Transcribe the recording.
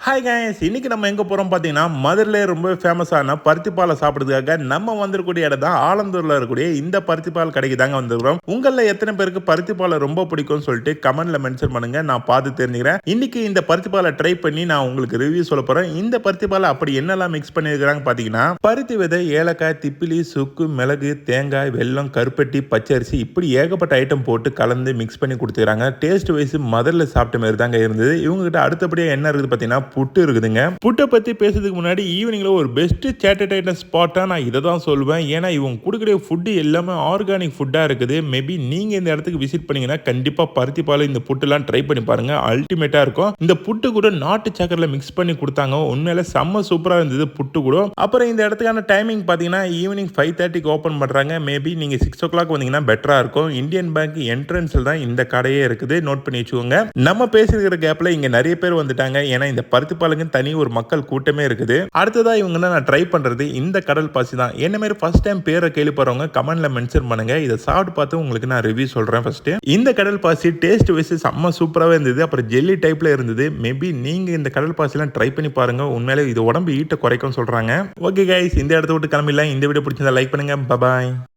Hi guys, இன்னைக்கு நம்ம எங்கே போகிறோம் பார்த்தீங்கன்னா மதுரையிலே ரொம்ப ஃபேமஸான பருத்திப்பாலை சாப்பிட்றதுக்காக நம்ம வந்திருக்கக்கூடிய இடம் தான் ஆலந்தூரில் இருக்கக்கூடிய இந்த பருத்திப்பால் கடைக்கு தாங்க வந்துருக்கிறோம். உங்களில் எத்தனை பேருக்கு பருத்திப்பாலை ரொம்ப பிடிக்கும்னு சொல்லிட்டு கமெண்ட்ல மென்ஷன் பண்ணுங்க, நான் பார்த்து தெரிஞ்சுக்கிறேன். இன்னைக்கு இந்த பருத்திப்பாலை ட்ரை பண்ணி நான் உங்களுக்கு ரிவ்யூ சொல்ல போகிறேன். இந்த பருத்திப்பாலை அப்படி என்னெல்லாம் மிக்ஸ் பண்ணியிருக்கிறாங்க பார்த்தீங்கன்னா, பருத்தி விதை, ஏலக்காய், திப்பிலி, சுக்கு, மிளகு, தேங்காய், வெல்லம், கருப்பட்டி, பச்சரிசி இப்படி ஏகப்பட்ட ஐட்டம் போட்டு கலந்து மிக்ஸ் பண்ணி கொடுத்துக்கிறாங்க. டேஸ்ட் வைஸ் மதுரையில் சாப்பிட்ட மாதிரி தாங்க இருந்தது. இவங்க கிட்ட அடுத்தபடியாக என்ன இருக்குது பார்த்தீங்கன்னா புட்டு இருக்குதுங்க. புட்டை பத்தி பேசுறதுக்கு முன்னாடி ஈவினிங்ல ஒரு பெஸ்ட் சேட்டட் ஐட்டம் ஸ்பாட்டா நான் இதை தான் சொல்வேன். ஏன்னா இவங்க கொடுக்குற ஃபுட்டு எல்லாமே ஆர்கானிக் ஃபுட்டா இருக்குது. மேபி நீங்க இந்த இடத்துக்கு விசிட் பண்ணீங்கன்னா கண்டிப்பா பருத்திப்பால் இந்த புட்டுலாம் ட்ரை பண்ணி பாருங்க, அல்டிமேட்டா இருக்கும். இந்த புட்டு கூட நாட்டு சக்கரைல மிக்ஸ் பண்ணி கொடுத்தாங்க, உண்மையில செம்ம சூப்பரா இருந்தது புட்டு கூட. அப்புறம் இந்த இடத்துக்கான டைமிங் பார்த்தீங்கன்னா ஈவினிங் 5:30க்கு ஓப்பன் பண்றாங்க. மேபி நீங்க 6 o'clock வந்தீங்கன்னா பெட்டரா இருக்கும். இந்தியன் பேங்க் என்ட்ரன்ஸ்ல தான் இந்த கடையே இருக்குது, நோட் பண்ணி வச்சுக்கோங்க. நம்ம பேசிருக்கிற கேப்ல இங்க நிறைய பேர் வந்துட்டாங்க. ஏன்னா இந்த பருத்திப்பாலுக்கு தனி ஒரு மக்கள் கூட்டமே இருக்குது. அடுத்ததா இவங்க நான் ட்ரை பண்றது இந்த கடல் பாசி தான். என்ன மாதிரி ஃபர்ஸ்ட் டைம் பேரை கேள்விப்படுறவங்க கமெண்ட்ல மென்ஷன் பண்ணுங்க, இதை சாப்பிட்டு பார்த்து உங்களுக்கு நான் ரிவ்யூ சொல்றேன். ஃபர்ஸ்ட் இந்த கடல் பாசி டேஸ்ட் வைஸ் செம்ம சூப்பராகவே இருந்தது. அப்புறம் ஜெல்லி டைப்ல இருந்தது. மேபி நீங்க இந்த கடல் பாசிலாம் ட்ரை பண்ணி பாருங்க, உண்மையிலே இது உடம்பு ஈட்ட குறைக்கும் சொல்றாங்க. ஓகே கைஸ், இந்த இடத்த விட்டு கிளம்பிடலாம். இந்த வீடியோ பிடிச்சிருந்தா லைக் பண்ணுங்க. Bye bye.